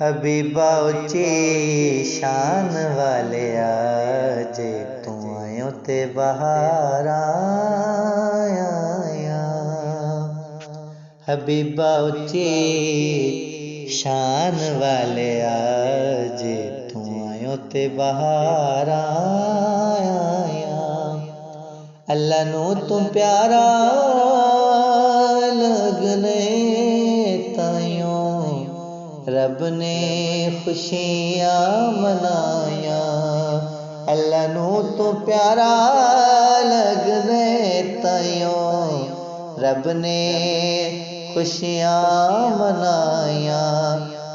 Habiba उच्ची शान वाले आज तू आयो ते बहार आया। हबीबा उच्ची शान वाले आज तू आयो ते बहार आया। अल्लाह नू तू प्यारा लगने ताइयों रब ने खुशियाँ मनाया। अल्लाह नू तू प्यारा लगने ताइयों रब ने खुशियाँ मनाया।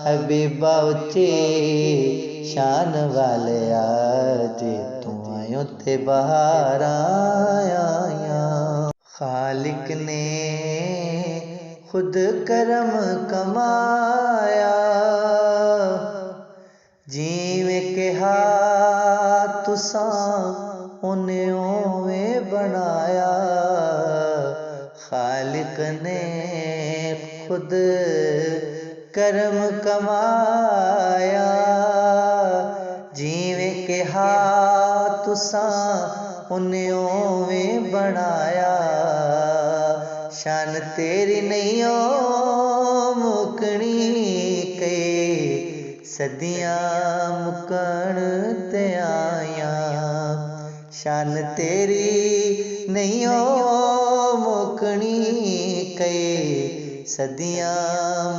हबीबा उच्ची शान वाले आज तू आयो ते बहार आया। खालिक ने खुद करम कमाया जिवें कहा तुसां उन्हें उवें बनाया। खालिक ने खुद करम कमाया जिवें कहा तुसां उन्हें उवें बनाया। शान तेरी नहीं मुकनी कई सदियां मुकन ते आया। शान तेरी नहीं मुकनी कई सदियां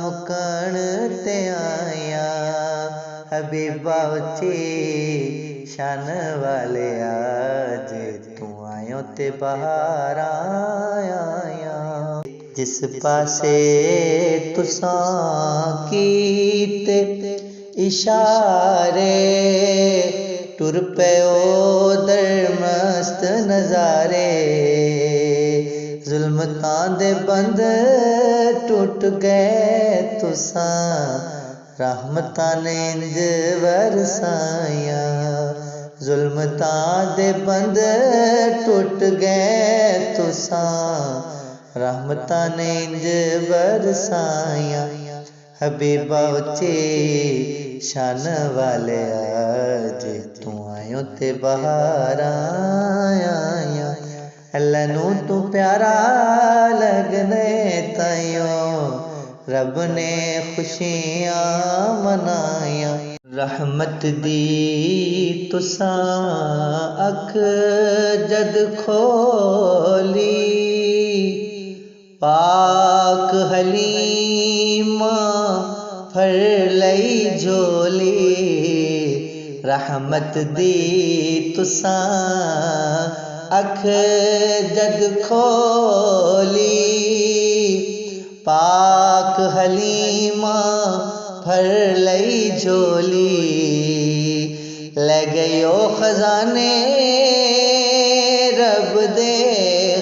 मुकन ते आया। हबीबा उच्ची शान वाले आज तू आयो ते बहार आया। जिस पासे तुसां कीते इशारे टुर पे उधर मस्त नजारे। जुल्मतां दे बंद टूट गए तुसां रहमतां ने इंज वरसाया। जुल्मतां दे बंद टूट गए तुसां रहमतां ने इंज बरसाया। हबीबा उच्ची शान वाले आज तू आयो ते बहार आया। अल्लाह नू तू प्यारा लगने ताइयों रब ने खुशियाँ मनाया। रहमत दी तुसां अख जद खोली पाक हलीमा फर लई झोली। रहमत दी तुसां अख जद खोली पाक हलीमा फर लई झोली। ले गयो खजाने रब दे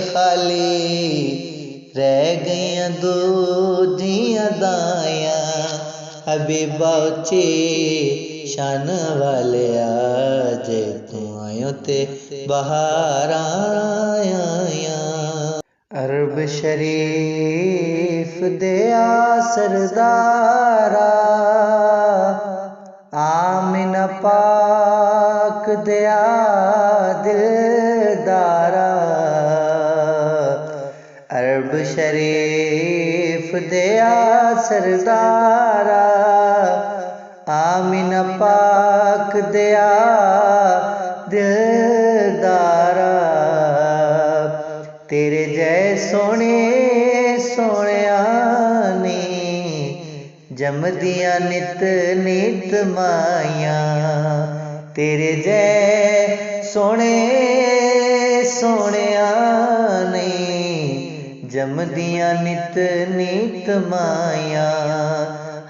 खाली रह गईयां दूजियां दाया। हबीबा उच्ची शान वाले आज तू आयो ते बहार आया। अरब शरीफ दया सरदारा आमिना पाक दया दिलदारा। अरब शरीफ दया सरदारा आमिना पाक दया दिलदारा। तेरे जय सोने सोनिया नी जमदियां नित नित माया। तेरे जय सोने सोनिया नी जमदियां नित नित माया।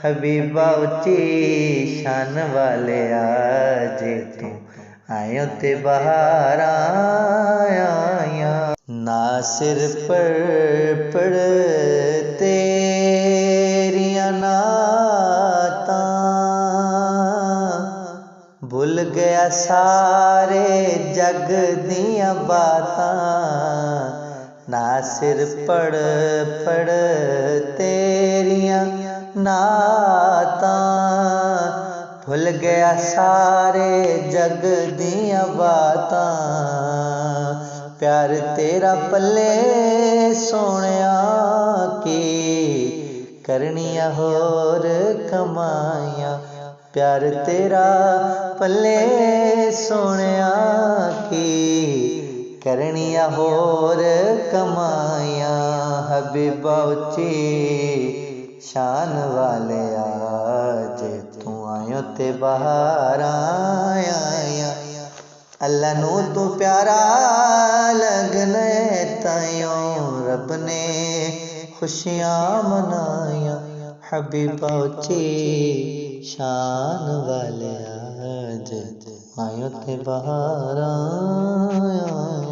हबीबा उच्ची शान वाले आज तू आयो ते बहार आया। ना सिर पर पढ़ तेरियां नातां भुल गया सारे जग दियां बातां। ना सिर पढ़ पढ़ तेरियां नातां भुल गया सारे जग दियां बातां, प्यार तेरा पल्ले सोहणिया की करनिया होर कमाइयां। प्यार तेरा पल्ले सोहणिया की करनिया होर कमाइयां। हबीबा उच्ची शान वाले जे तू आयो ते बाहर आया। अल्लाह नू तू प्यारा लगने ताइयों रब ने खुशियां मनाया। हबीबा उच्ची शान वाले जे आयो ते बाहर आया।